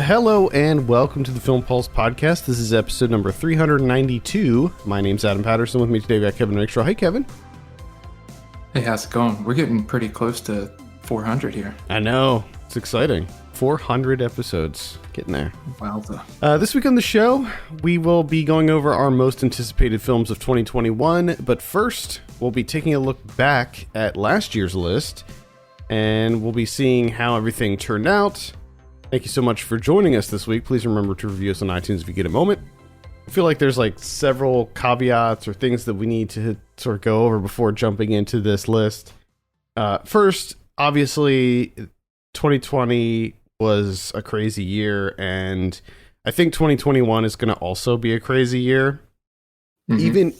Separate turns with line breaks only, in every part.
Hello and welcome to the Film Pulse podcast. This is episode number 392. My name's Adam Patterson. With me today we got Kevin Rakestraw. Hey, Kevin.
Hey, how's it going? We're getting pretty close to 400 here.
I know. It's exciting. 400 episodes. Getting there.
Wow.
This week on the show, we will be going over our most anticipated films of 2021. But first, we'll be taking a look back at last year's list, and we'll be seeing how everything turned out. Thank you so much for joining us this week. Please remember to review us on iTunes if you get a moment. I feel like there's like several caveats or things that we need to sort of go over before jumping into this list. First, obviously, 2020 was a crazy year, and I think 2021 is going to also be a crazy year. Mm-hmm.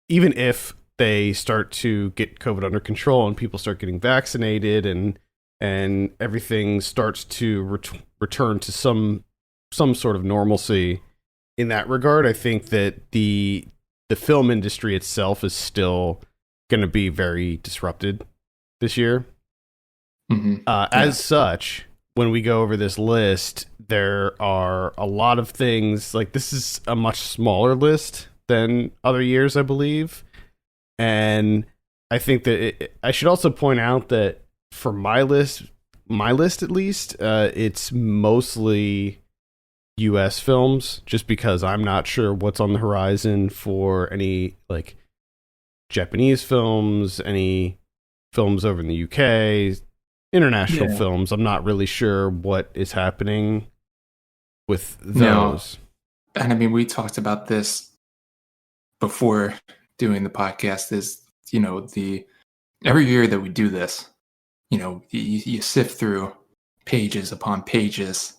Even if they start to get COVID under control and people start getting vaccinated and everything starts to return to some sort of normalcy in that regard, I think that the film industry itself is still going to be very disrupted this year.
Mm-hmm.
As such, when we go over this list, there are a lot of things, like this is a much smaller list than other years, I believe. And I think that I should also point out that for my list at least, it's mostly US films, just because I'm not sure what's on the horizon for any like Japanese films, any films over in the UK, international films. I'm not really sure what is happening with those.
No. And I mean, we talked about this before doing the podcast, is, you know, every year that we do this, you know, you sift through pages upon pages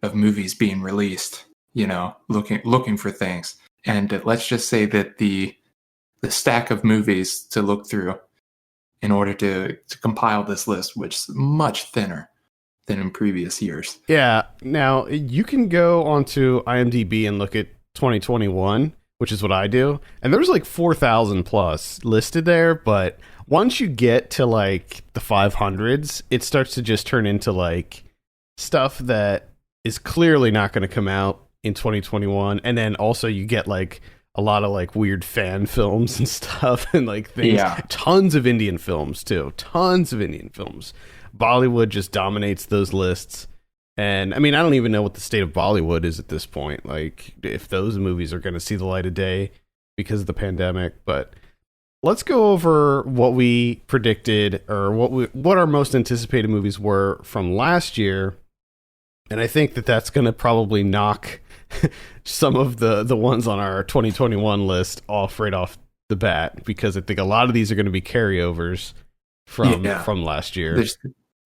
of movies being released, you know, looking for things. And let's just say that the stack of movies to look through in order to compile this list, which is much thinner than in previous years.
Yeah. Now, you can go onto IMDb and look at 2021, which is what I do, and there's like 4,000 plus listed there, but once you get to like the 500s, it starts to just turn into like stuff that is clearly not going to come out in 2021. And then also you get like a lot of like weird fan films and stuff and like things. Yeah. Tons of Indian films too. Tons of Indian films. Bollywood just dominates those lists. And I mean, I don't even know what the state of Bollywood is at this point. Like if those movies are going to see the light of day because of the pandemic, but let's go over what we predicted, or what our most anticipated movies were from last year. And I think that that's going to probably knock some of the ones on our 2021 list right off the bat, because I think a lot of these are going to be carryovers from last year.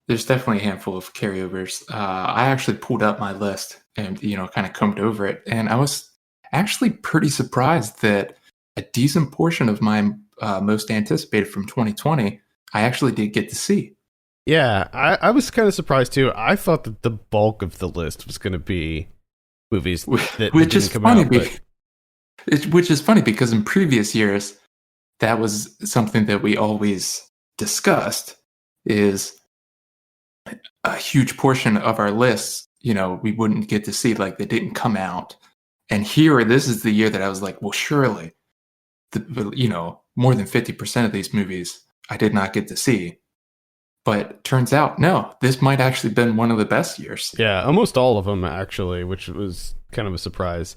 There's definitely a handful of carryovers. I actually pulled up my list and, you know, kind of combed over it, and I was actually pretty surprised that a decent portion of my most anticipated from 2020, I actually did get to see.
Yeah, I was kind of surprised too. I thought that the bulk of the list was going to be movies that didn't come out.
Which is funny because in previous years, that was something that we always discussed, is a huge portion of our lists, you know, we wouldn't get to see, like they didn't come out. And here, this is the year that I was like, well, surely, you know, more than 50% of these movies I did not get to see. But turns out, no, this might actually been one of the best years.
Yeah, almost all of them, actually, which was kind of a surprise.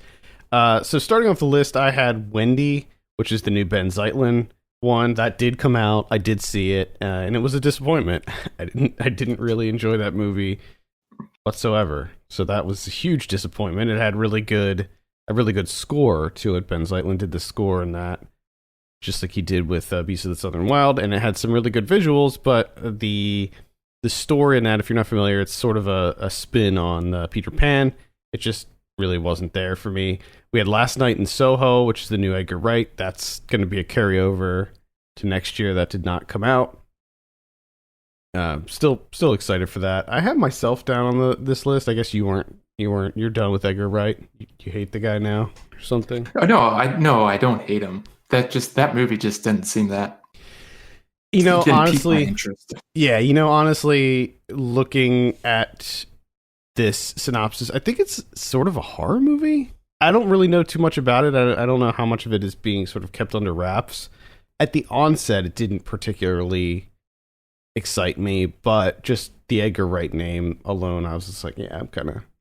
So starting off the list, I had Wendy, which is the new Ben Zeitlin one. That did come out. I did see it, and it was a disappointment. I didn't really enjoy that movie whatsoever. So that was a huge disappointment. It had a really good score to it. Ben Zeitlin did the score in that, just like he did with Beasts of the Southern Wild, and it had some really good visuals, but the story in that, if you're not familiar, it's sort of a spin on Peter Pan. It just really wasn't there for me. We had Last Night in Soho, which is the new Edgar Wright. That's going to be a carryover to next year. That did not come out. Still excited for that. I have myself down on this list. I guess you weren't. You're done with Edgar Wright. You hate the guy now or something?
Oh, no, I don't hate him. That movie just didn't seem that.
You know, honestly, yeah, honestly, looking at this synopsis. I think it's sort of a horror movie. I don't really know too much about it. I don't know how much of it is being sort of kept under wraps. At the onset, it didn't particularly excite me, but just the Edgar Wright name alone, I was just like, yeah,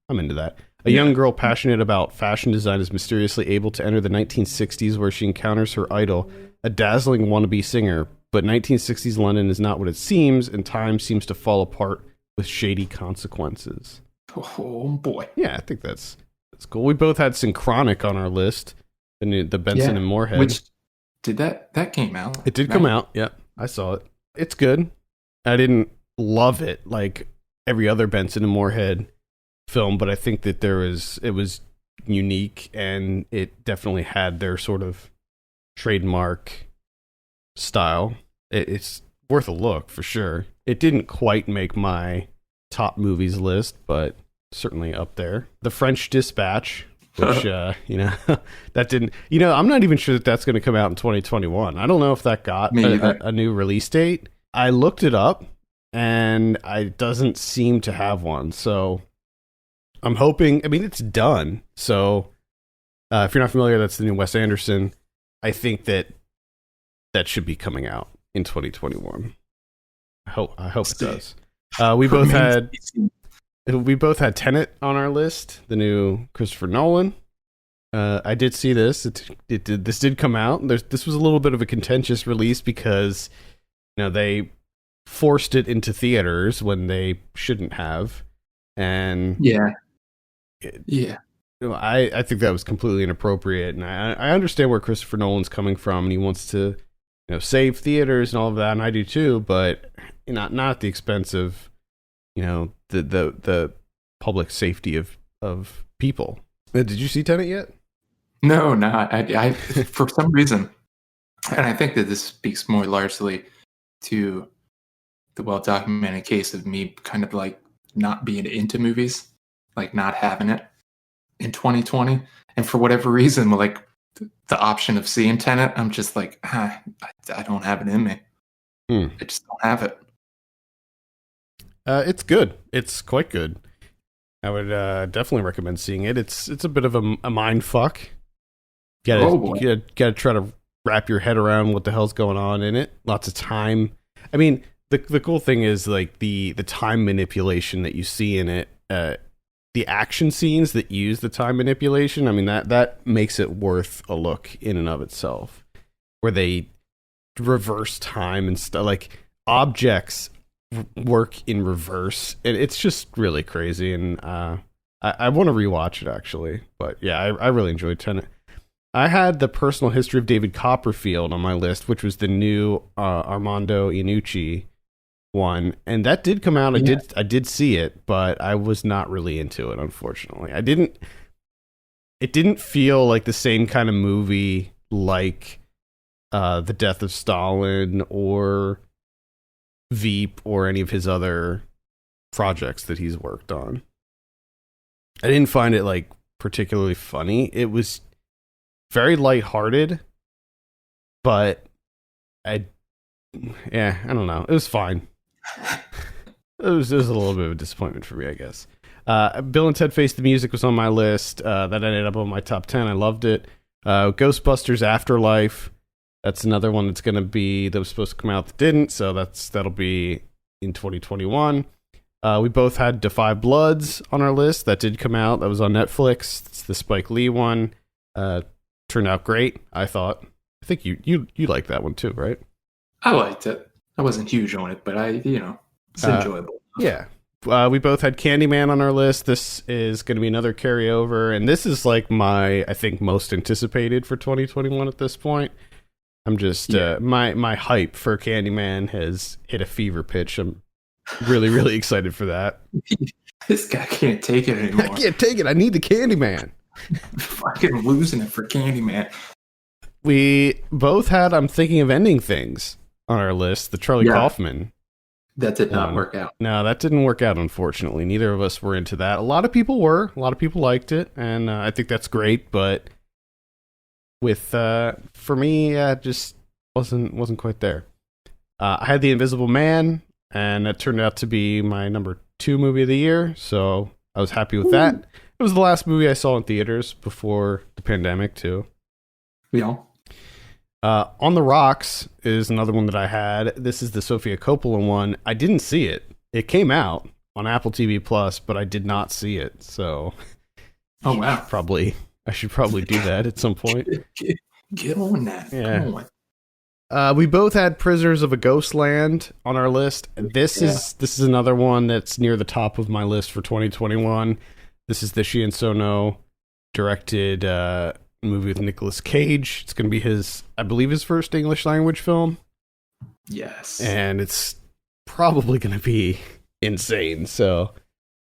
I'm into that. A young girl passionate about fashion design is mysteriously able to enter the 1960s where she encounters her idol, a dazzling wannabe singer. But 1960s London is not what it seems, and time seems to fall apart with shady consequences.
Oh boy.
Yeah, I think that's cool. We both had Synchronic on our list, the Benson and Moorhead.
Which did that came out?
It did come out. Yep, I saw it. It's good. I didn't love it like every other Benson and Moorhead film, but I think that it was unique, and it definitely had their sort of trademark style. It's worth a look for sure. It didn't quite make my top movies list, but certainly up there. The French Dispatch, which that didn't. I'm not even sure that's going to come out in 2021. I don't know if that got a new release date. I looked it up, and it doesn't seem to have one. So I'm hoping. I mean, it's done. So if you're not familiar, that's the new Wes Anderson. I think that should be coming out in 2021. I hope it does. We both had Tenet on our list, the new Christopher Nolan. I did see this. This did come out. This was a little bit of a contentious release because they forced it into theaters when they shouldn't have, and I think that was completely inappropriate. And I understand where Christopher Nolan's coming from, and he wants to save theaters and all of that, and I do too, but not at the expense of the public safety of people. Did you see Tenet yet?
No, not. I for some reason, and I think that this speaks more largely to the well-documented case of me kind of like not being into movies, like not having it in 2020, and for whatever reason, like the option of seeing Tenet, I'm just like, I don't have it in me. I just don't have it.
It's good. It's quite good. I would definitely recommend seeing it. It's a bit of a mind fuck. You gotta try to wrap your head around what the hell's going on in it. Lots of time. I mean, the cool thing is like the time manipulation that you see in it. The action scenes that use the time manipulation, I mean, that makes it worth a look in and of itself. Where they reverse time and stuff, like objects work in reverse, and it's just really crazy. And I want to rewatch it actually, but yeah, I really enjoyed Tenet. I had The Personal History of David Copperfield on my list, which was the new Armando Iannucci one, and that did come out. I did see it, but I was not really into it, unfortunately. It didn't feel like the same kind of movie like The Death of Stalin or Veep or any of his other projects that he's worked on. I didn't find it like particularly funny. It was very lighthearted, but I don't know. It was fine. It was a little bit of a disappointment for me, I guess. Bill and Ted Face the Music was on my list. That ended up on my top 10. I loved it. Ghostbusters Afterlife. That's another one that was supposed to come out that didn't, so that'll be in 2021. We both had Defy Bloods on our list. That did come out. That was on Netflix. It's the Spike Lee one. Turned out great, I thought. I think you liked that one too, right?
I liked it. I wasn't huge on it, but it's enjoyable.
Yeah. We both had Candyman on our list. This is going to be another carryover, and this is like my, I think, most anticipated for 2021 at this point. I'm just my hype for Candyman has hit a fever pitch. I'm really, really excited for that.
This guy can't take it anymore.
I can't take it. I need the Candyman.
Fucking losing it for Candyman.
We both had I'm Thinking of Ending Things on our list, the Charlie Kaufman.
That did not work out. No,
that didn't work out, unfortunately. Neither of us were into that. A lot of people were. A lot of people liked it, and I think that's great, but for me, just wasn't quite there. I had The Invisible Man, and that turned out to be my number 2 movie of the year, so I was happy with that. It was the last movie I saw in theaters before the pandemic, too.
Yeah.
On the Rocks is another one that I had. This is the Sofia Coppola one. I didn't see it. It came out on Apple TV Plus, but I did not see it. So,
oh wow,
I should probably do that at some point.
Get on that.
Yeah.
Come on.
We both had Prisoners of a Ghostland on our list. This is another one that's near the top of my list for 2021. This is the Shien Sono directed movie with Nicolas Cage. It's going to be I believe his first English language film.
Yes.
And it's probably going to be insane. So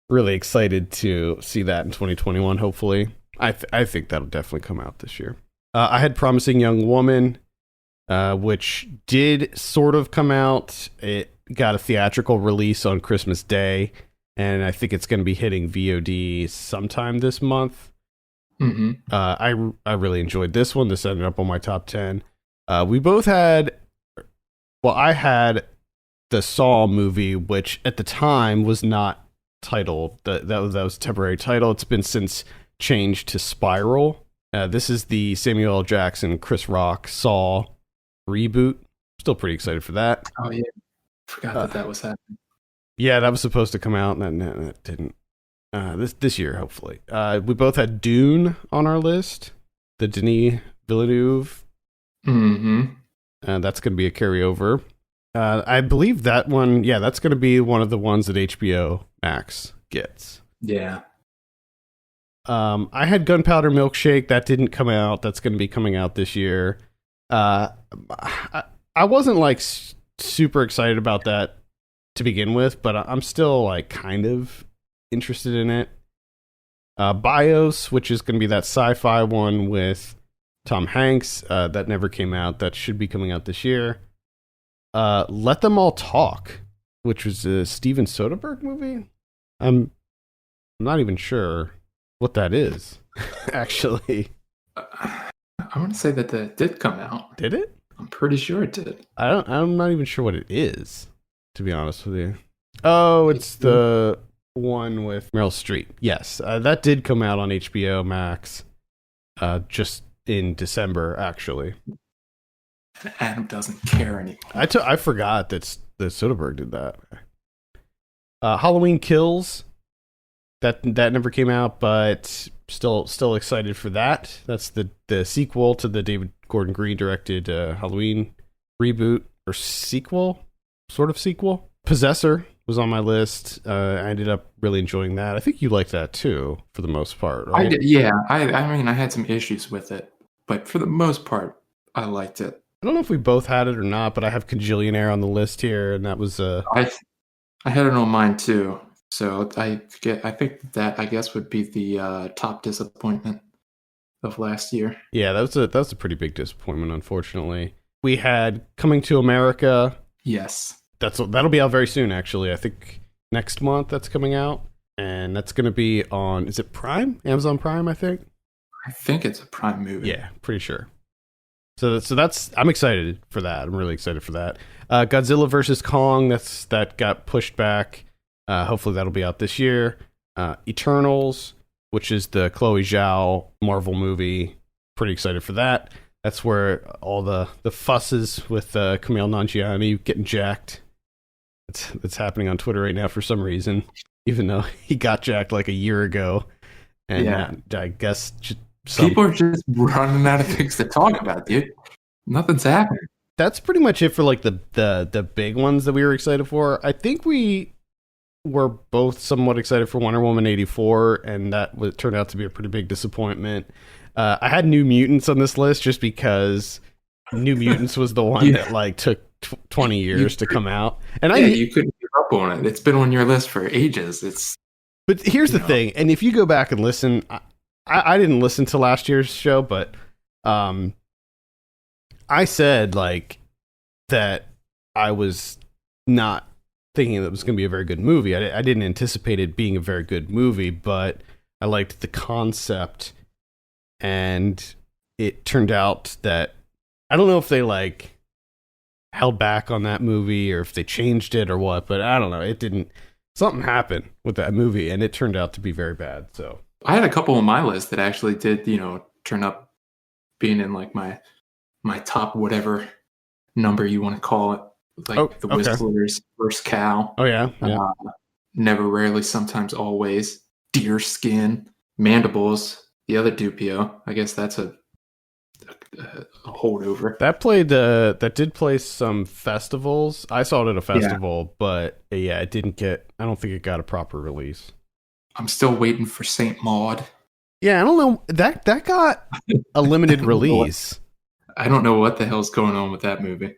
really excited to see that in 2021, hopefully. I think that'll definitely come out this year. I had Promising Young Woman, which did sort of come out. It got a theatrical release on Christmas Day, and I think it's going to be hitting VOD sometime this month.
Mm-hmm.
I really enjoyed this one. This ended up on my top 10. We both had... Well, I had the Saw movie, which at the time was not titled. That was a temporary title. It's been since changed to Spiral. This is the Samuel L. Jackson, Chris Rock Saw reboot. Still pretty excited for that.
Oh yeah, forgot that was happening.
Yeah, that was supposed to come out, and that didn't. This year, hopefully. We both had Dune on our list. The Denis Villeneuve.
Mm-hmm.
That's going to be a carryover. I believe that one. Yeah, that's going to be one of the ones that HBO Max gets.
Yeah.
I had Gunpowder Milkshake. That didn't come out. That's going to be coming out this year. I wasn't like super excited about that to begin with, but I'm still like kind of interested in it. BIOS, which is going to be that sci-fi one with Tom Hanks, that never came out. That should be coming out this year. Let Them All Talk, which was a Steven Soderbergh movie. I'm not even sure what that is, actually.
I want to say that did come out.
Did it?
I'm pretty sure it did.
I'm not even sure what it is, to be honest with you. Oh, it's the one with Meryl Streep. Yes, that did come out on HBO Max just in December, actually.
Adam doesn't care anymore.
I forgot that Soderbergh did that. Halloween Kills. That never came out, but still excited for that. That's the sequel to the David Gordon Green directed Halloween reboot or sequel, sort of sequel. Possessor was on my list. I ended up really enjoying that. I think you liked that too, for the most part, right?
I did, yeah. I mean, I had some issues with it, but for the most part, I liked it.
I don't know if we both had it or not, but I have Kajillionaire on the list here, and that was
I had it on mine too. So I think that I guess would be the top disappointment of last year.
Yeah, that was a pretty big disappointment, unfortunately. We had Coming to America.
Yes.
That'll be out very soon, actually. I think next month that's coming out, and that's going to be on, is it Prime? Amazon Prime, I think.
I think it's a Prime movie.
Yeah, pretty sure. So that's I'm excited for that. I'm really excited for that. Godzilla vs Kong, that got pushed back. Hopefully that'll be out this year. Eternals, which is the Chloe Zhao Marvel movie. Pretty excited for that. That's where all the fusses with Kumail Nanjiani getting jacked. It's happening on Twitter right now for some reason, even though he got jacked like a year ago. And
yeah.
I guess
people are just running out of things to talk about, dude. Nothing's happening.
That's pretty much it for like the big ones that we were excited for. I think we were both somewhat excited for Wonder Woman 84, and that turned out to be a pretty big disappointment. I had New Mutants on this list just because New Mutants was the one that like took 20 years to come out, and
you couldn't give up on it. It's been on your list for ages.
But here's the thing, and if you go back and listen, I didn't listen to last year's show, but I said like that I was not thinking that it was going to be a very good movie. I didn't anticipate it being a very good movie, but I liked the concept, and it turned out that I don't know if they like held back on that movie or if they changed it or what, but I don't know. It didn't something happened with that movie, and it turned out to be very bad. So
I had a couple on my list that actually did, turn up being in like my top whatever number you want to call it,
oh,
like The
okay,
Whistlers, First Cow,
oh yeah, yeah.
uh, Never, Rarely, Sometimes, Always, Deer Skin, Mandibles, the other Dupio. I guess that's a holdover.
That did play some festivals. I saw it at a
Yeah,
festival, but yeah, it didn't get. I don't think it got a proper release.
I'm still waiting for Saint Maud.
Yeah, I don't know that got a
I
limited
don't know what
release.
I don't know what the hell's going on with that movie.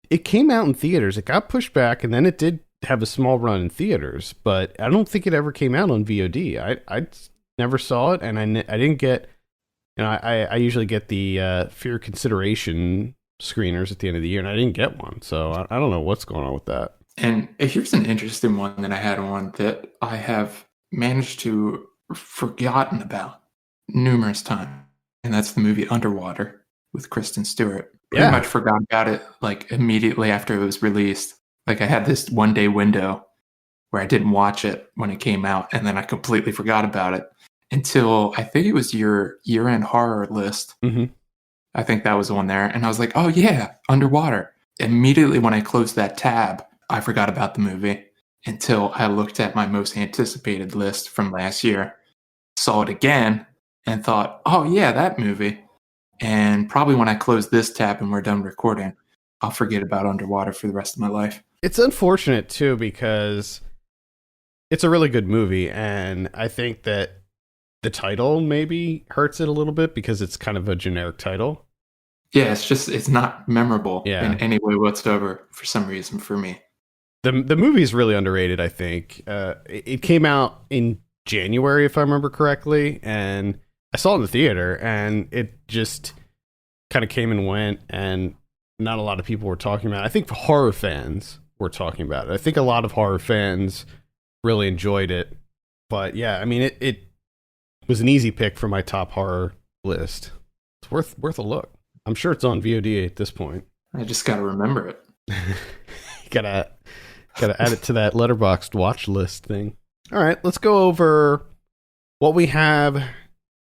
It came out in theaters. It got pushed back, and then it did have a small run in theaters. But I don't think it ever came out on VOD. I never saw it, and I didn't get. I usually get the fear consideration screeners at the end of the year, and I didn't get one. So I don't know what's going on with that.
And here's an interesting one that I had on that I have managed to forgotten about numerous times, and that's the movie Underwater with Kristen Stewart. Pretty
Yeah.
much forgot about it like immediately after it was released. Like I had this 1 day window where I didn't watch it when it came out, and then I completely forgot about it until I think it was your year-end horror list.
Mm-hmm.
I think that was on there, and I was like, "Oh yeah, Underwater." Immediately when I closed that tab, I forgot about the movie until I looked at my most anticipated list from last year, saw it again, and thought, "Oh yeah, that movie." And probably when I close this tab and we're done recording, I'll forget about Underwater for the rest of my life.
It's unfortunate too because it's a really good movie, and I think that the title maybe hurts it a little bit because it's kind of a generic title.
Yeah, it's not memorable
Yeah.
in any way whatsoever for some reason for me.
The movie is really underrated, I think. It came out in January, if I remember correctly, and I saw it in the theater, and it just kind of came and went, and not a lot of people were talking about it. I think horror fans were talking about it. I think a lot of horror fans really enjoyed it. But yeah, I mean, it was an easy pick for my top horror list. It's worth a look. I'm sure it's on VOD at this point.
I just got to remember it.
gotta add it to that Letterboxd watch list thing. All right, let's go over what we have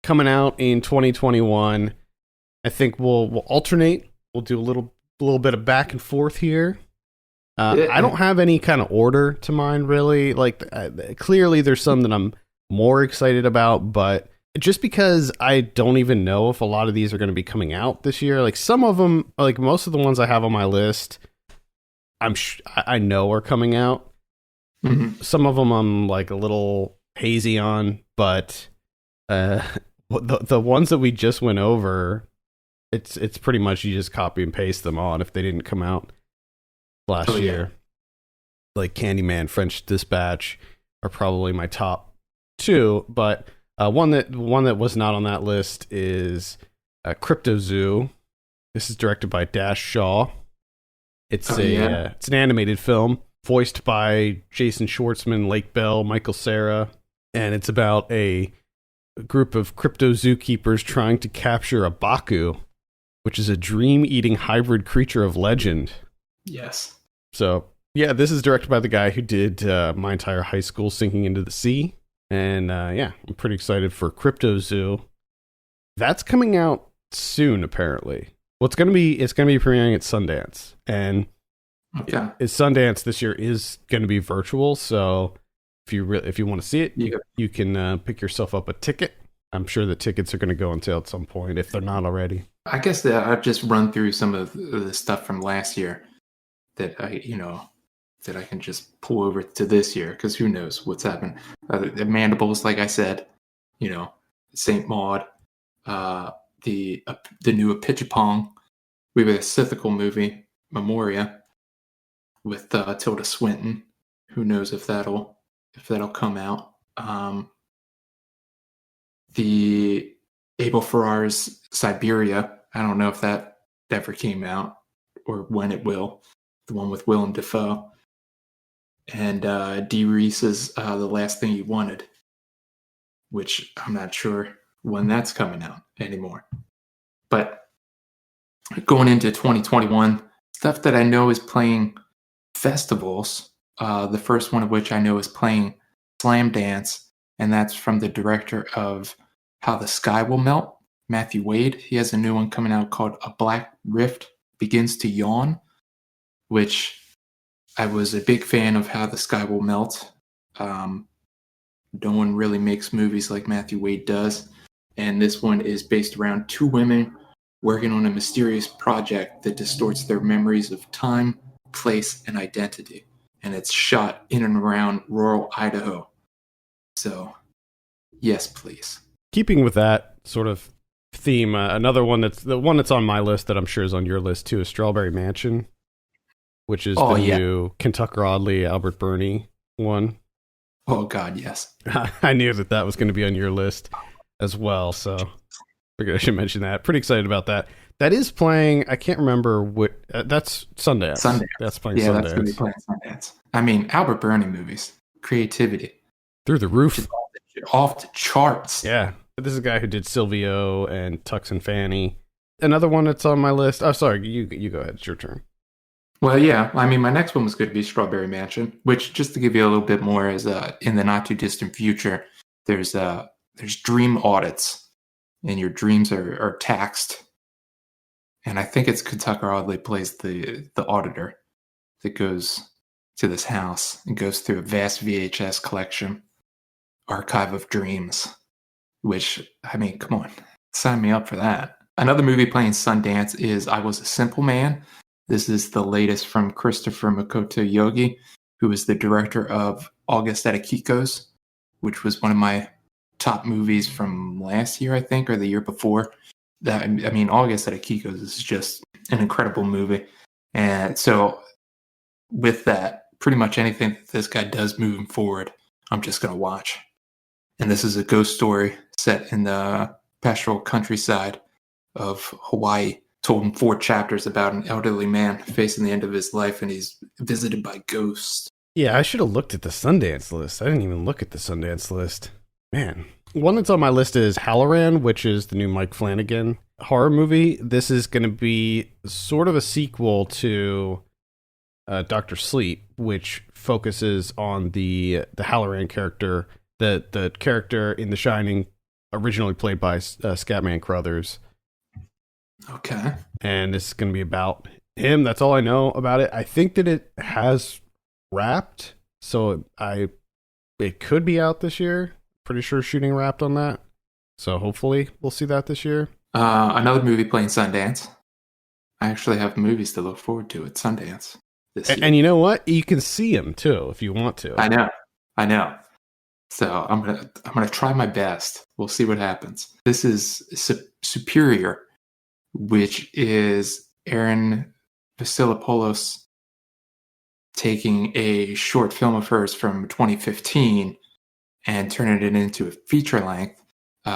coming out in 2021. I think we'll alternate. We'll do a little bit of back and forth here. I don't have any kind of order to mine really. Like clearly, there's some that I'm more excited about, but just because I don't even know if a lot of these are going to be coming out this year. Like some of them, like most of the ones I have on my list, I know are coming out.
Mm-hmm.
Some of them I'm like a little hazy on, but the ones that we just went over, it's pretty much you just copy and paste them on if they didn't come out last year. Like Candyman, French Dispatch are probably my top two, but one that was not on that list is Crypto Zoo. This is directed by Dash Shaw. It's it's an animated film voiced by Jason Schwartzman, Lake Bell, Michael Cera, and it's about a group of crypto zookeepers trying to capture a Baku, which is a dream-eating hybrid creature of legend.
Yes.
So, yeah, this is directed by the guy who did My Entire High School Sinking into the Sea. And yeah, I'm pretty excited for Crypto Zoo. That's coming out soon, apparently. Well, it's gonna be premiering at Sundance, and Sundance this year is going to be virtual. So if you want to see it, you can pick yourself up a ticket. I'm sure the tickets are going to go on sale at some point if they're not already.
I guess that I've just run through some of the stuff from last year that I can just pull over to this year because who knows what's happened. The Mandibles, like I said, Saint Maud, the new Apichatpong. We have a Scythical movie, Memoria, with Tilda Swinton. Who knows if that'll come out. The Abel Ferrara's Siberia. I don't know if that ever came out or when it will. The one with Willem Dafoe. And Dee Reese's The Last Thing You Wanted, which I'm not sure when that's coming out anymore. But going into 2021, stuff that I know is playing festivals The first one of which I know is playing Slam Dance, and that's from the director of How the Sky Will Melt, Matthew Wade. He has a new one coming out called A Black Rift Begins to Yawn, which I was a big fan of How the Sky Will Melt. No one really makes movies like Matthew Wade does. And this one is based around two women working on a mysterious project that distorts their memories of time, place, and identity. And it's shot in and around rural Idaho. So, yes, please.
Keeping with that sort of theme, another one that's the one that's on my list that I'm sure is on your list too is Strawberry Mansion, which is the new Kentucky Audley, Albert Burney one.
Oh, God, yes.
I knew that was going to be on your list as well, so I figured I should mention that. Pretty excited about that. That is playing, I can't remember what, that's Sundance. That's playing Sundance.
That's going to be playing Sundance. I mean, Albert Burney movies, creativity.
Through the roof.
Off the charts.
Yeah. This is a guy who did Silvio and Tux and Fanny. Another one that's on my list. Oh, sorry, you go ahead. It's your turn.
Well, yeah. I mean, my next one was going to be Strawberry Mansion, which, just to give you a little bit more, is in the not too distant future, there's dream audits, and your dreams are taxed. And I think it's Kentucky Audley plays the auditor that goes to this house and goes through a vast VHS collection, archive of dreams. Which, I mean, come on, sign me up for that. Another movie playing Sundance is I Was a Simple Man. This is the latest from Christopher Makoto Yogi, who is the director of August at Akiko's, which was one of my top movies from last year, I think, or the year before. I mean, August at Akiko's is just an incredible movie. And so with that, pretty much anything that this guy does moving forward, I'm just going to watch. And this is a ghost story set in the pastoral countryside of Hawaii, told in 4 chapters about an elderly man facing the end of his life, and he's visited by ghosts.
Yeah, I should have looked at the Sundance list. I didn't even look at the Sundance list. Man. One that's on my list is Halloran, which is the new Mike Flanagan horror movie. This is going to be sort of a sequel to Dr. Sleep, which focuses on the Halloran character, the character in The Shining, originally played by Scatman Crothers.
Okay.
And this is going to be about him. That's all I know about it. I think that it has wrapped, so it could be out this year. Pretty sure shooting wrapped on that. So hopefully we'll see that this year.
Another movie playing Sundance. I actually have movies to look forward to at Sundance this year.
And you know what? You can see them too if you want to.
I know. So I'm gonna try my best. We'll see what happens. This is Superior, which is Aaron Vasilopoulos taking a short film of hers from 2015 and turning it into a feature length.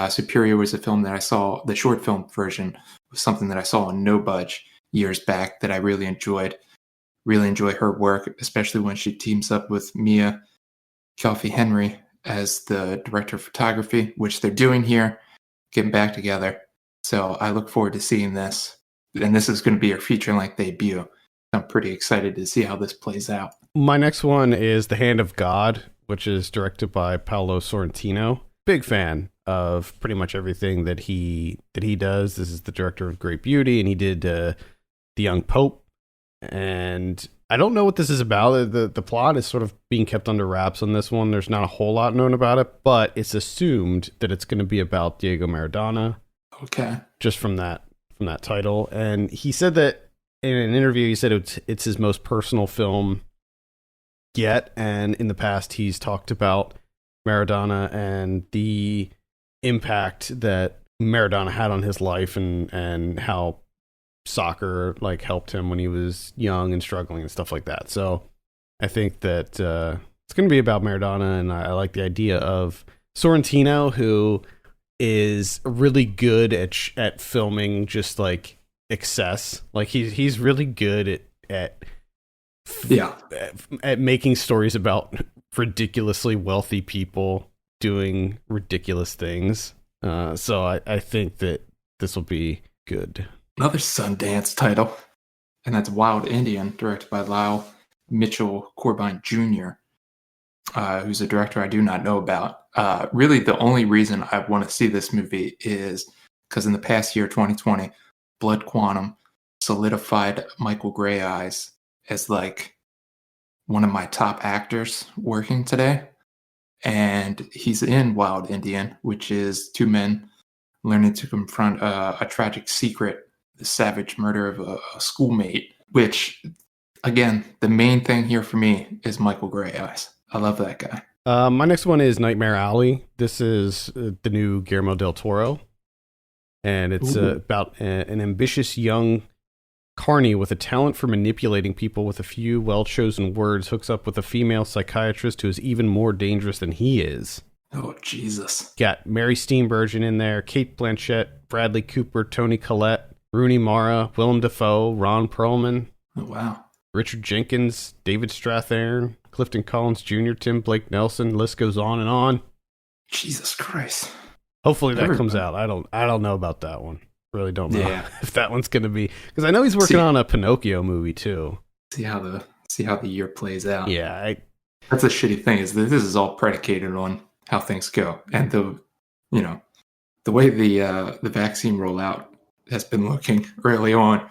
Superior was a film that I saw, the short film version was something that I saw on No Budge years back that I really enjoyed. Really enjoy her work, especially when she teams up with Mia Kelfi Henry as the director of photography, which they're doing here, getting back together. So I look forward to seeing this. And this is going to be her feature-length debut. I'm pretty excited to see how this plays out.
My next one is The Hand of God, which is directed by Paolo Sorrentino. Big fan of pretty much everything that he does. This is the director of Great Beauty, and he did The Young Pope. And I don't know what this is about. The plot is sort of being kept under wraps on this one. There's not a whole lot known about it, but it's assumed that it's going to be about Diego Maradona.
Okay.
Just from that title. And he said that in an interview, he said it's his most personal film yet. And in the past, he's talked about Maradona and the impact that Maradona had on his life and how soccer helped him when he was young and struggling and stuff like that. So I think that it's going to be about Maradona, and I like the idea of Sorrentino, who is really good at filming just excess. He's really good at making stories about ridiculously wealthy people doing ridiculous things. So I think that this will be good.
Another Sundance title, and that's Wild Indian, directed by Lyle Mitchell Corbijn Jr., who's a director I do not know about. Really, the only reason I want to see this movie is because in the past year, 2020, Blood Quantum solidified Michael Grey Eyes as like one of my top actors working today. And he's in Wild Indian, which is two men learning to confront a tragic secret, the savage murder of a schoolmate, which, again, the main thing here for me is Michael Grey Eyes. I love that guy.
My next one is Nightmare Alley. This is the new Guillermo del Toro. And it's about an ambitious young carny with a talent for manipulating people with a few well-chosen words hooks up with a female psychiatrist who is even more dangerous than he is.
Oh, Jesus.
Got Mary Steenburgen in there, Cate Blanchett, Bradley Cooper, Toni Collette, Rooney Mara, Willem Dafoe, Ron Perlman.
Oh, wow.
Richard Jenkins, David Strathairn, Clifton Collins Jr., Tim Blake Nelson. List goes on and on.
Jesus Christ.
Hopefully that comes out. I don't know about that one. Really don't know if that one's going to be, because I know he's working on a Pinocchio movie too.
See how the year plays out.
Yeah,
that's a shitty thing, is that this is all predicated on how things go, and the way the vaccine rollout has been looking early on.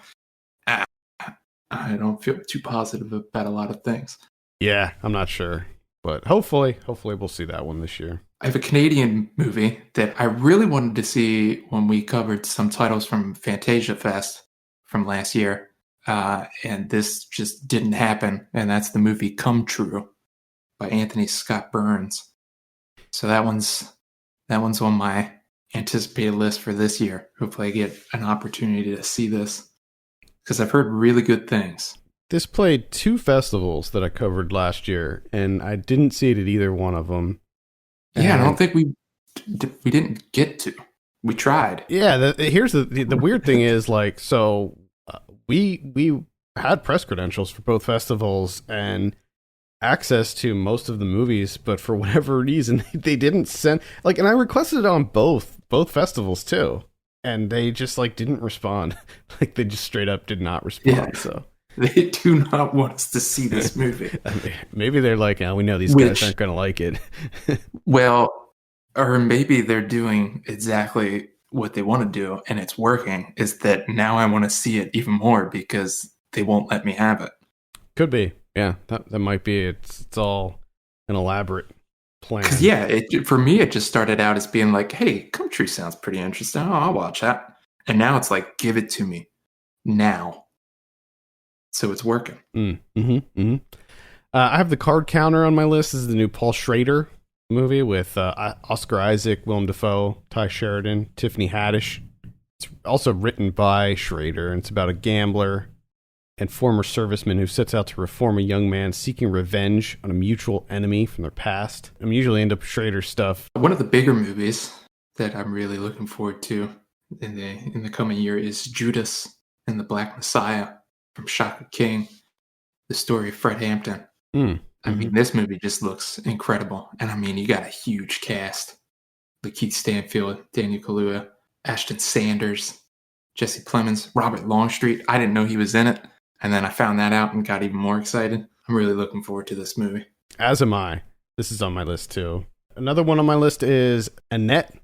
I don't feel too positive about a lot of things.
Yeah, I'm not sure, but hopefully we'll see that one this year.
I have a Canadian movie that I really wanted to see when we covered some titles from Fantasia Fest from last year, and this just didn't happen, and that's the movie Come True by Anthony Scott Burns. So that one's on my anticipated list for this year. Hopefully I get an opportunity to see this, because I've heard really good things.
This played 2 festivals that I covered last year, and I didn't see it at either one of them.
Yeah, I don't think we didn't get to. We tried.
Yeah, here's the weird thing is, like, so we had press credentials for both festivals and access to most of the movies, but for whatever reason they didn't send, like, and I requested it on both festivals too, and they just like didn't respond. Like, they just straight up did not respond. Yeah. So
they do not want us to see this movie.
I mean, maybe they're like, oh, we know these guys aren't going to like it.
Well, or maybe they're doing exactly what they want to do, and it's working, is that now I want to see it even more because they won't let me have it.
Could be. Yeah, that might be. It's all an elaborate plan.
Yeah, for me, it just started out as being like, hey, Come True sounds pretty interesting. Oh, I'll watch that. And now it's like, give it to me now. So it's working.
I have The Card Counter on my list. This is the new Paul Schrader movie with Oscar Isaac, Willem Dafoe, Ty Sheridan, Tiffany Haddish. It's also written by Schrader, and it's about a gambler and former serviceman who sets out to reform a young man seeking revenge on a mutual enemy from their past. I'm usually into Schrader stuff.
One of the bigger movies that I'm really looking forward to in the coming year is Judas and the Black Messiah from Shaka King, the story of Fred Hampton. I mean, this movie just looks incredible. And I mean, you got a huge cast. Lakeith Stanfield, Daniel Kaluuya, Ashton Sanders, Jesse Plemons, Robert Longstreet. I didn't know he was in it. And then I found that out and got even more excited. I'm really looking forward to this movie.
As am I. This is on my list too. Another one on my list is Annette.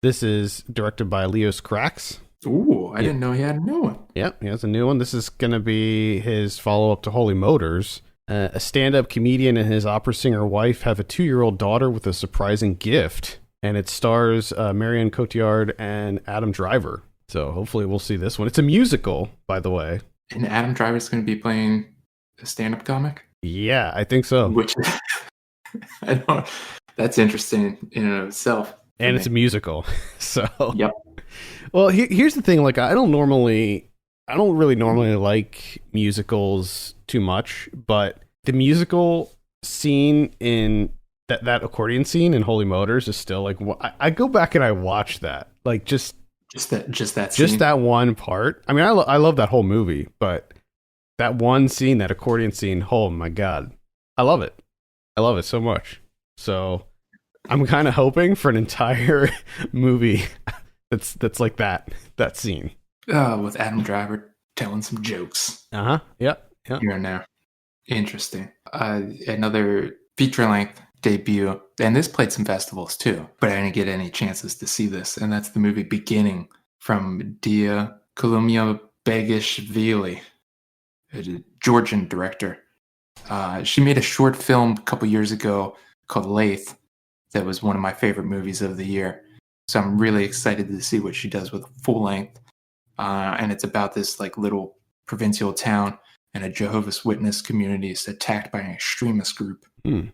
This is directed by Leos Carax.
Ooh, I didn't know he had a new one.
Yep, he has a new one. This is going to be his follow-up to Holy Motors. A stand-up comedian and his opera singer wife have a 2-year-old daughter with a surprising gift. And it stars Marion Cotillard and Adam Driver. So hopefully we'll see this one. It's a musical, by the way.
And Adam Driver's going to be playing a stand-up comic?
Yeah, I think so.
Which, that's interesting in and of itself.
And it's a musical. So,
yep.
Well, here's the thing. Like, I don't really normally like musicals too much, but the musical scene in that accordion scene in Holy Motors is still like, I go back and I watch that, like just that one part. I mean, I love that whole movie, but that one scene, that accordion scene, oh my God, I love it. I love it so much. So I'm kind of hoping for an entire movie that's like that scene.
With Adam Driver telling some jokes.
Yep.
Here and there. Interesting. Another feature length debut, and this played some festivals too, but I didn't get any chances to see this, and that's the movie Beginning from Dia Kolumia Begishvili, a Georgian director. She made a short film a couple years ago called Lathe that was one of my favorite movies of the year. So I'm really excited to see what she does with full length. And it's about this like little provincial town, and a Jehovah's Witness community is attacked by an extremist group.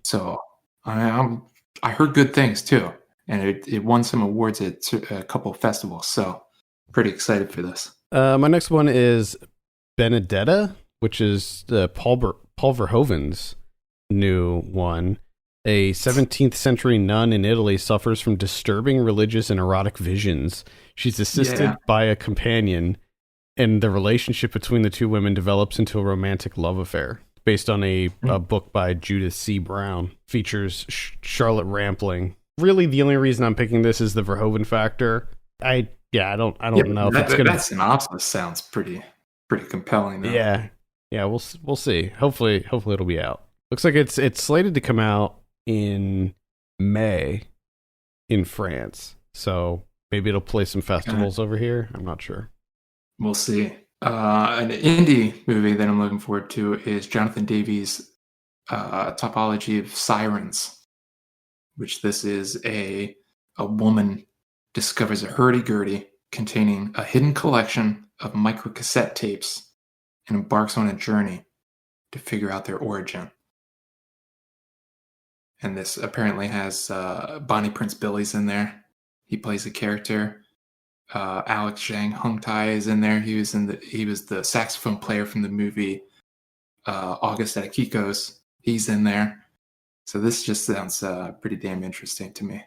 So I heard good things too, and it won some awards at a couple of festivals. So pretty excited for this.
My next one is Benedetta, which is Paul Verhoeven's new one. A 17th century nun in Italy suffers from disturbing religious and erotic visions. She's assisted by a companion, and the relationship between the two women develops into a romantic love affair. Based on a book by Judith C. Brown. Features Charlotte Rampling. Really, the only reason I'm picking this is the Verhoeven factor. I don't know if it's gonna.
That synopsis sounds pretty compelling, though.
Yeah, we'll see. Hopefully it'll be out. Looks like it's slated to come out in May in France, so maybe it'll play some festivals over here. I'm not sure.
We'll see. An indie movie that I'm looking forward to is Jonathan Davies' Topology of Sirens, which this is a woman discovers a hurdy-gurdy containing a hidden collection of microcassette tapes and embarks on a journey to figure out their origin. And this apparently has Bonnie Prince Billy's in there. He plays a character. Alex Zhang Hung Tai is in there. He was the saxophone player from the movie August at Akiko's. He's in there. So this just sounds pretty damn interesting to me.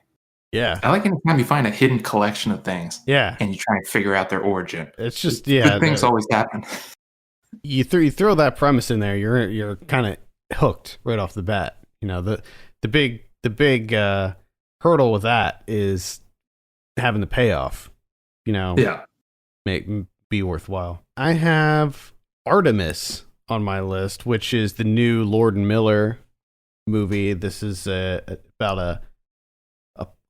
Yeah.
I like anytime you find a hidden collection of things.
Yeah.
And you try and figure out their origin.
It's just
good things always happen.
You throw that premise in there, you're kind of hooked right off the bat. You know, the big hurdle with that is having the payoff. You know, be worthwhile. I have Artemis on my list, which is the new Lord and Miller movie. This is about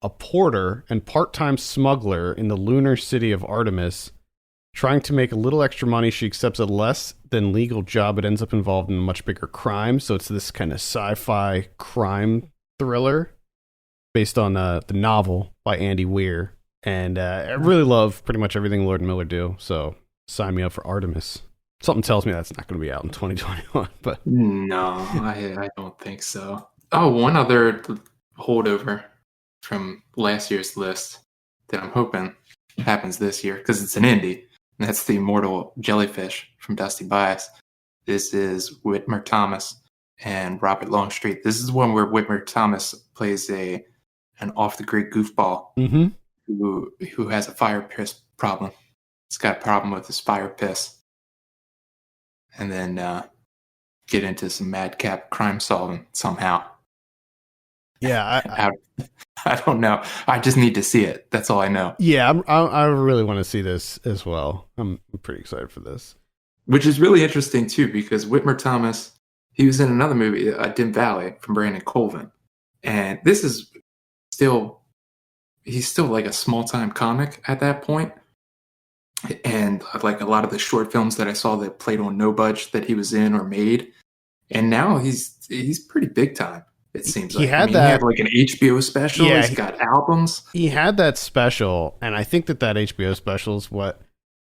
a porter and part-time smuggler in the lunar city of Artemis. Trying to make a little extra money, she accepts a less than legal job, but ends up involved in a much bigger crime. So it's this kind of sci-fi crime thriller based on the novel by Andy Weir. And I really love pretty much everything Lord and Miller do. So sign me up for Artemis. Something tells me that's not going to be out in 2021. But
no, I don't think so. Oh, one other holdover from last year's list that I'm hoping happens this year, because it's an indie. And that's The Immortal Jellyfish from Dusty Bias. This is Whitmer Thomas and Robert Longstreet. This is one where Whitmer Thomas plays an off-the-grid goofball who has a fire piss problem. He's got a problem with his fire piss. And then get into some madcap crime solving somehow.
Yeah,
I don't know. I just need to see it. That's all I know.
Yeah, I really want to see this as well. I'm pretty excited for this.
Which is really interesting, too, because Whitmer Thomas, he was in another movie, Dim Valley, from Brandon Colvin. And this is he's still like a small-time comic at that point. And like a lot of the short films that I saw that played on No Budge that he was in or made. And now he's pretty big time. It seems like he had like an HBO special. Yeah, he's got albums.
He had that special, and I think that HBO special is what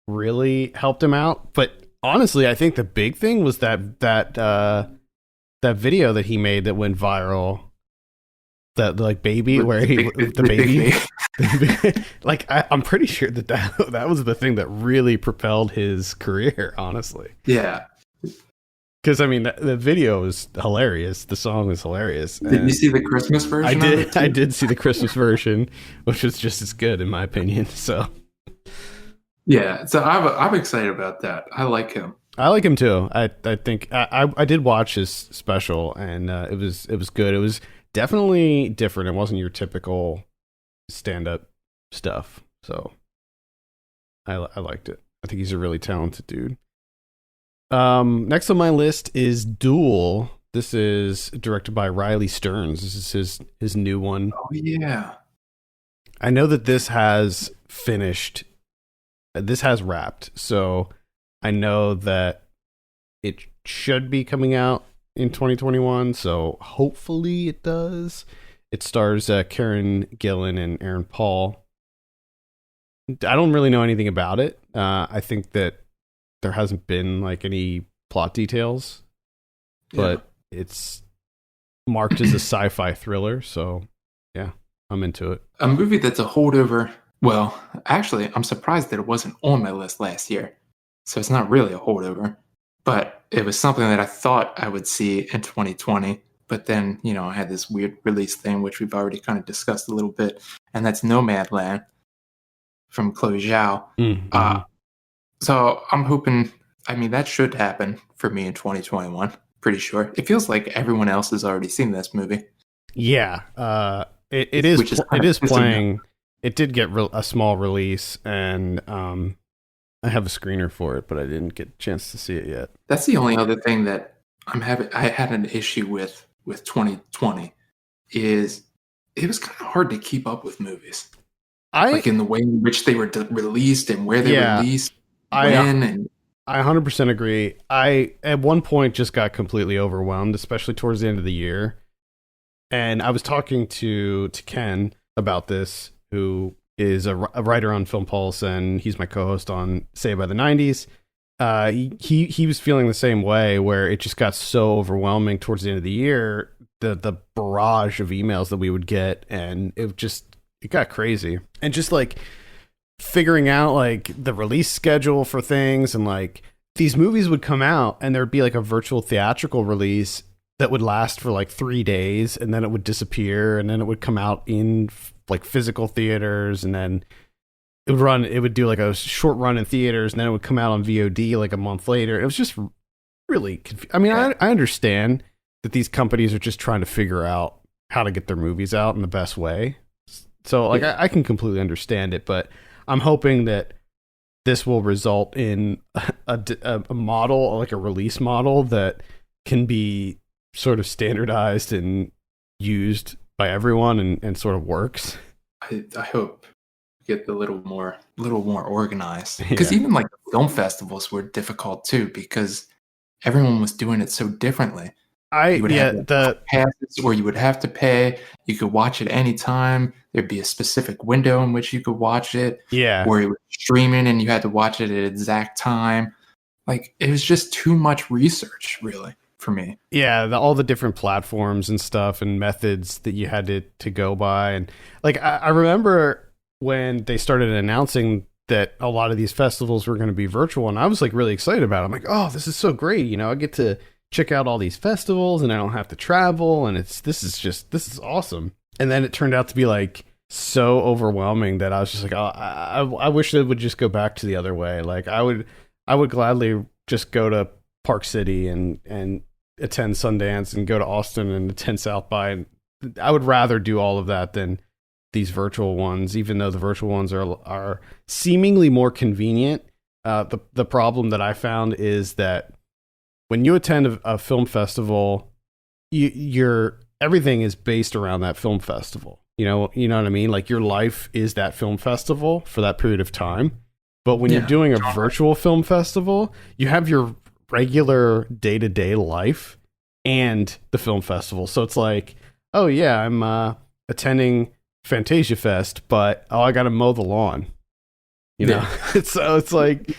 really helped him out. But honestly, I think the big thing was that video that he made that went viral. That like baby where the baby. Like I'm pretty sure that was the thing that really propelled his career. Honestly,
yeah.
Because, I mean, the video is hilarious. The song is hilarious.
Did you see the Christmas version?
I did see the Christmas version, which was just as good, in my opinion. So,
yeah. So I'm excited about that. I like him.
I like him, too. I think I did watch his special, and it was good. It was definitely different. It wasn't your typical stand-up stuff. So, I liked it. I think he's a really talented dude. Next on my list is Duel. This is directed by Riley Stearns. This is his new one.
Oh yeah.
I know that this has finished. This has wrapped. So I know that it should be coming out in 2021. So hopefully it does. It stars Karen Gillan and Aaron Paul. I don't really know anything about it. I think that there hasn't been like any plot details, but it's marked as a sci-fi thriller. So yeah, I'm into it.
A movie that's a holdover. Well, actually, I'm surprised that it wasn't on my list last year. So it's not really a holdover, but it was something that I thought I would see in 2020. But then, I had this weird release thing, which we've already kind of discussed a little bit, and that's Nomadland from Chloe Zhao.
Mm-hmm.
So I'm hoping, that should happen for me in 2021. Pretty sure. It feels like everyone else has already seen this movie.
Yeah. It is playing. It did get a small release, and I have a screener for it, but I didn't get a chance to see it yet.
That's the only other thing that I had an issue with 2020 is it was kind of hard to keep up with movies. Like in the way in which they were released and where they were released, when.
I 100% agree. I, at one point, just got completely overwhelmed, especially towards the end of the year. And I was talking to Ken about this, who is a writer on Film Pulse, and he's my co-host on Say by the 90s. He was feeling the same way, where it just got so overwhelming towards the end of the year, the barrage of emails that we would get, and it got crazy. And just like figuring out like the release schedule for things, and like these movies would come out and there'd be like a virtual theatrical release that would last for like 3 days, and then it would disappear, and then it would come out in like physical theaters, and then it would do like a short run in theaters, and then it would come out on VOD like a month later. It was just really I understand that these companies are just trying to figure out how to get their movies out in the best way. So like I can completely understand it, but I'm hoping that this will result in a model, like a release model that can be sort of standardized and used by everyone and sort of works.
I hope get a little more organized, because even like the film festivals were difficult too, because everyone was doing it so differently. The passes where you would have to pay. You could watch it anytime. There'd be a specific window in which you could watch it.
Yeah,
where it was streaming and you had to watch it at exact time. Like, it was just too much research, really, for me.
Yeah, all the different platforms and stuff and methods that you had to go by, and like I remember when they started announcing that a lot of these festivals were going to be virtual, and I was like really excited about it. I'm like, oh, this is so great! I get to check out all these festivals and I don't have to travel, and this is awesome. And then it turned out to be like so overwhelming that I was just like, oh, I wish it would just go back to the other way. Like I would gladly just go to Park City and attend Sundance and go to Austin and attend South by, and I would rather do all of that than these virtual ones, even though the virtual ones are seemingly more convenient. The problem that I found is that when you attend a film festival, your everything is based around that film festival. You know what I mean? Like your life is that film festival for that period of time. But when you're doing a virtual film festival, you have your regular day-to-day life and the film festival. So it's like, oh yeah, I'm attending Fantasia Fest, but I got to mow the lawn. So it's like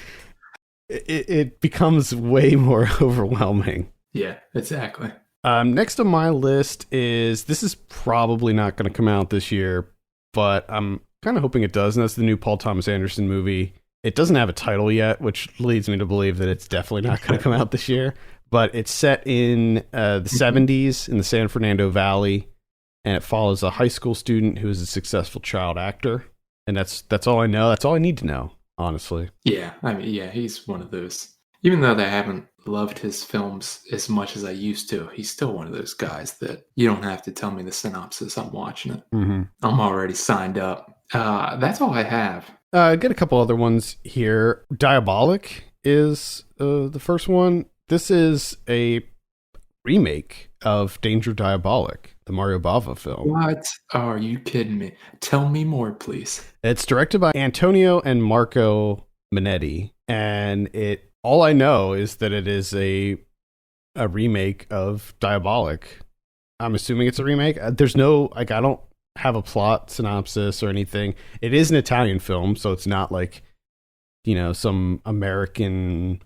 it becomes way more overwhelming.
Yeah, exactly.
Next on my list this is probably not going to come out this year, but I'm kind of hoping it does, and that's the new Paul Thomas Anderson movie. It doesn't have a title yet, which leads me to believe that it's definitely not going to come out this year, but it's set in the 70s in the San Fernando Valley, and it follows a high school student who is a successful child actor. And that's all I know. That's all I need to know, honestly.
Yeah, he's one of those. Even though I haven't loved his films as much as I used to, he's still one of those guys that you don't have to tell me the synopsis. I'm watching it.
Mm-hmm.
I'm already signed up. That's all I have.
I get a couple other ones here. Diabolic is the first one. This is a remake of Danger Diabolik, the Mario Bava film.
What? Oh, are you kidding me? Tell me more, please.
It's directed by Antonio and Marco Minetti, and all I know is that it is a remake of Diabolik. I'm assuming it's a remake. There's no, like, I don't have a plot synopsis or anything. It is an Italian film, so it's not like, some American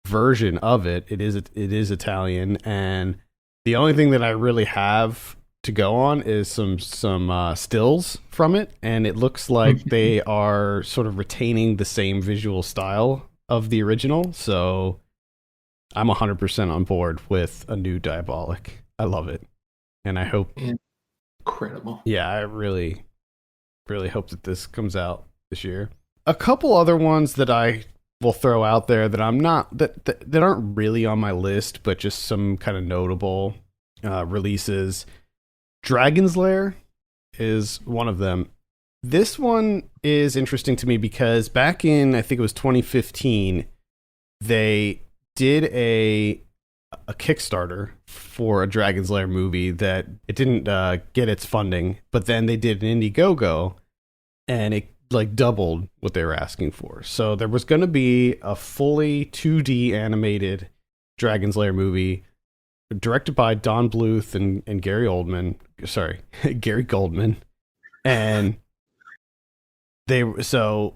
version of it. It is Italian, and the only thing that I really have to go on is some stills from it, and it looks like they are sort of retaining the same visual style of the original. So I'm 100% on board with a new Diabolik. I love it, and I hope
incredible.
Yeah, I really, really hope that this comes out this year. A couple other ones that I will throw out there that I'm not that aren't really on my list, but just some kind of notable releases. Dragon's Lair is one of them. This one is interesting to me because back in, I think it was 2015, they did a Kickstarter for a Dragon's Lair movie that it didn't get its funding, but then they did an Indiegogo, and it like doubled what they were asking for. So there was going to be a fully 2D animated Dragon's Lair movie directed by Don Bluth and Gary Oldman. Sorry, Gary Goldman. And so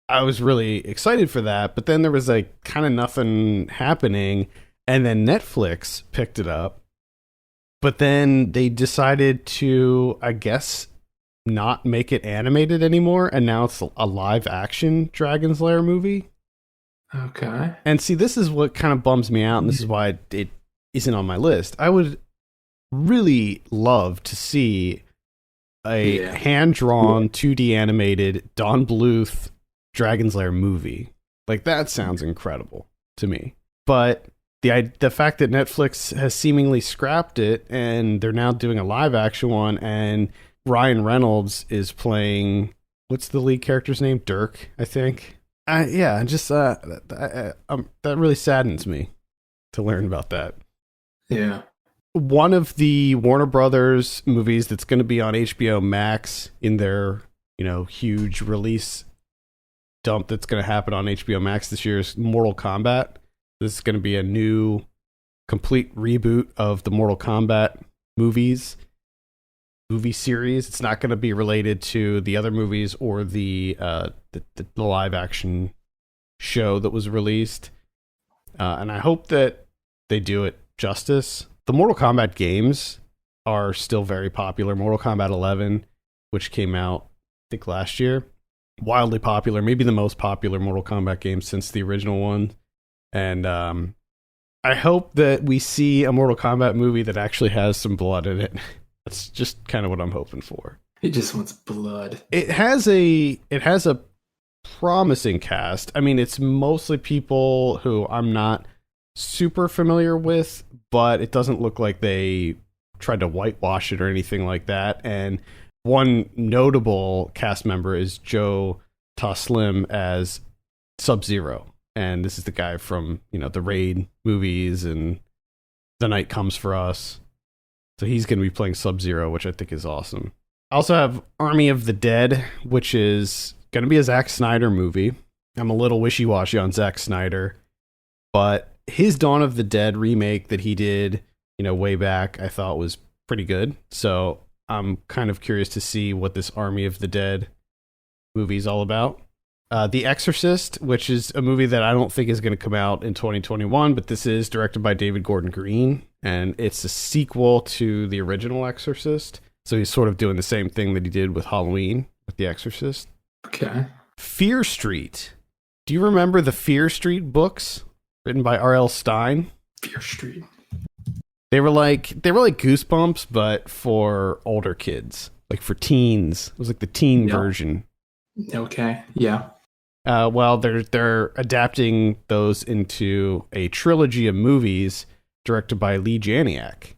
I was really excited for that, but then there was like kind of nothing happening, and then Netflix picked it up. But then they decided to, I guess, not make it animated anymore, and now it's a live action Dragon's Lair movie.
Okay.
And see, this is what kind of bums me out, and this is why it isn't on my list. I would really love to see a hand-drawn 2D animated Don Bluth Dragon's Lair movie. Like, that sounds incredible to me. But the fact that Netflix has seemingly scrapped it, and they're now doing a live action one, and Ryan Reynolds is playing, what's the lead character's name? Dirk, I think. That really saddens me to learn about that.
Yeah.
One of the Warner Brothers movies that's going to be on HBO Max in their, huge release dump that's going to happen on HBO Max this year is Mortal Kombat. This is going to be a new, complete reboot of the Mortal Kombat movie series. It's not going to be related to the other movies or the live action show that was released. And I hope that they do it justice. The Mortal Kombat games are still very popular. Mortal Kombat 11, which came out, I think, last year, wildly popular, maybe the most popular Mortal Kombat game since the original one. And I hope that we see a Mortal Kombat movie that actually has some blood in it. That's just kind of what I'm hoping for.
He just wants blood.
It has a promising cast. I mean, it's mostly people who I'm not super familiar with, but it doesn't look like they tried to whitewash it or anything like that. And one notable cast member is Joe Taslim as Sub-Zero. And this is the guy from, the Raid movies and The Night Comes for Us. So he's going to be playing Sub-Zero, which I think is awesome. I also have Army of the Dead, which is going to be a Zack Snyder movie. I'm a little wishy-washy on Zack Snyder, but his Dawn of the Dead remake that he did, way back, I thought was pretty good. So I'm kind of curious to see what this Army of the Dead movie is all about. The Exorcist, which is a movie that I don't think is going to come out in 2021, but this is directed by David Gordon Green, and it's a sequel to the original Exorcist. So he's sort of doing the same thing that he did with Halloween with The Exorcist.
Okay.
Fear Street. Do you remember the Fear Street books written by R.L. Stine?
Fear Street.
They were like Goosebumps, but for older kids, like for teens. It was like the teen version.
Okay. Yeah.
Well, they're adapting those into a trilogy of movies directed by Lee Janiak,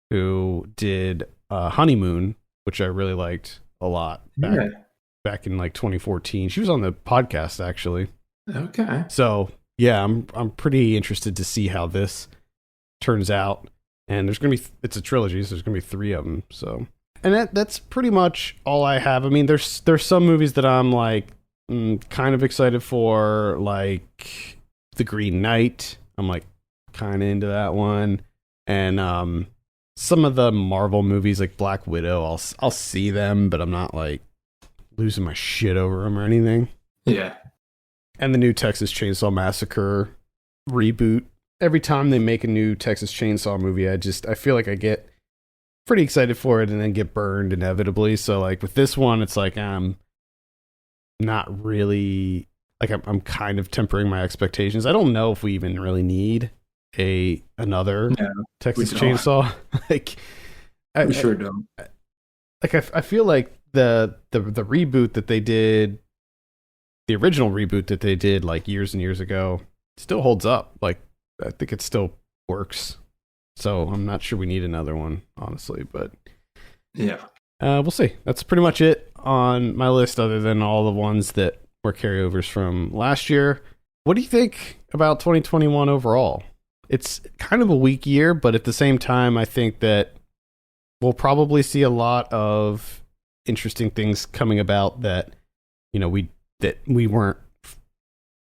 who did Honeymoon, which I really liked a lot back in like 2014. She was on the podcast, actually.
Okay.
So yeah, I'm pretty interested to see how this turns out. And it's a trilogy, so there's gonna be 3 of them. So, and that's pretty much all I have. I mean, there's some movies that I'm like kind of excited for, like The Green Knight. I'm like kind of into that one, and some of the Marvel movies like Black Widow. I'll see them, but I'm not like losing my shit over them or anything.
Yeah.
And the new Texas Chainsaw Massacre reboot. Every time they make a new Texas Chainsaw movie, I feel like I get pretty excited for it and then get burned inevitably. So like with this one, it's like I'm not really like I'm kind of tempering my expectations. I don't know if we even really need another Texas Chainsaw. Like
we sure don't.
Like I feel like the reboot that they did, the original reboot that they did like years and years ago, still holds up. Like I think it still works. So I'm not sure we need another one, honestly, but
yeah.
We'll see. That's pretty much it on my list, other than all the ones that were carryovers from last year. What do you think about 2021 overall? It's kind of a weak year, but at the same time, I think that we'll probably see a lot of interesting things coming about that, you know, we weren't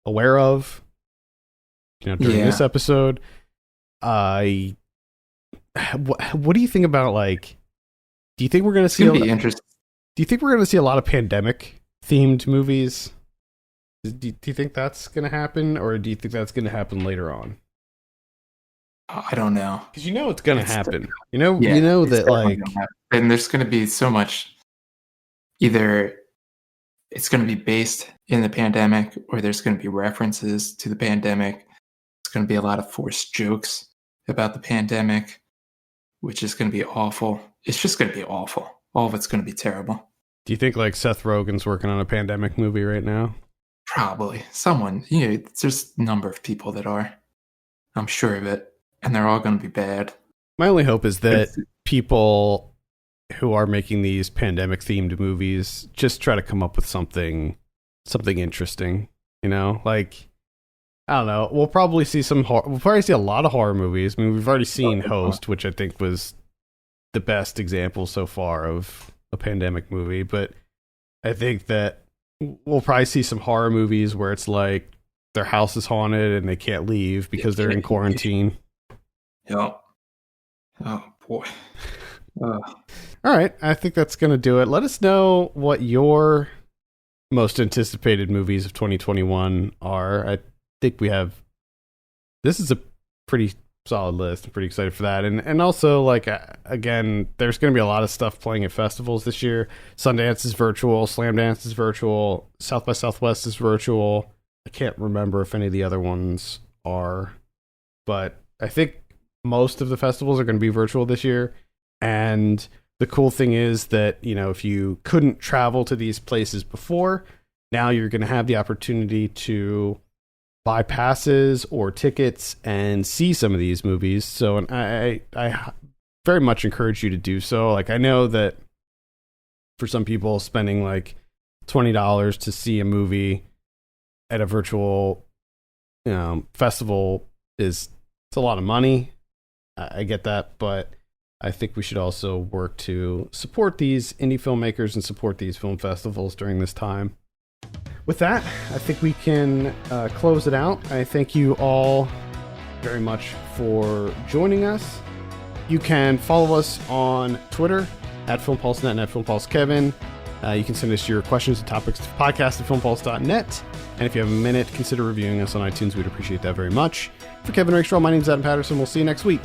aware of, you know, during this episode. What do you think about, like, do you think we're going to see
interesting.
Do you think we're going to see a lot of pandemic themed movies? Do you think that's going to happen, or do you think that's going to happen later on?
I don't know,
because you know it's going to happen. You know that, like,
and there's going to be so much. Either it's going to be based in the pandemic, or there's going to be references to the pandemic. It's going to be a lot of forced jokes about the pandemic, which is going to be awful. It's just going to be awful. All of it's going to be terrible.
Do you think like Seth Rogen's working on a pandemic movie right now?
Probably. Someone. You know, there's a number of people that are. I'm sure of it. And they're all going to be bad. My
only hope is that people who are making these pandemic themed movies just try to come up with something interesting, you know? Like, I don't know. We'll probably see we'll probably see a lot of horror movies. I mean, we've already seen Host, which I think was the best example so far of a pandemic movie, but I think that we'll probably see some horror movies where it's like their house is haunted and they can't leave because they're in quarantine.
Yep. Oh boy.
All right, I think that's going to do it. Let us know what your most anticipated movies of 2021 are. I think this is a pretty solid list. I'm pretty excited for that. And also, like, again, there's going to be a lot of stuff playing at festivals this year. Sundance is virtual, Slam Dance is virtual, South by Southwest is virtual. I can't remember if any of the other ones are, but I think most of the festivals are going to be virtual this year. And the cool thing is that, you know, if you couldn't travel to these places before, now you're going to have the opportunity to buy passes or tickets and see some of these movies. So, and I very much encourage you to do so. Like, I know that for some people, spending like $20 to see a movie at a virtual festival it's a lot of money. I get that, but I think we should also work to support these indie filmmakers and support these film festivals during this time. With that, I think we can close it out. I thank you all very much for joining us. You can follow us on Twitter at FilmPulseNet and at FilmPulseKevin. You can send us your questions and topics to podcast@filmpulse.net. And if you have a minute, consider reviewing us on iTunes. We'd appreciate that very much. For Kevin Rakestraw, my name is Adam Patterson. We'll see you next week.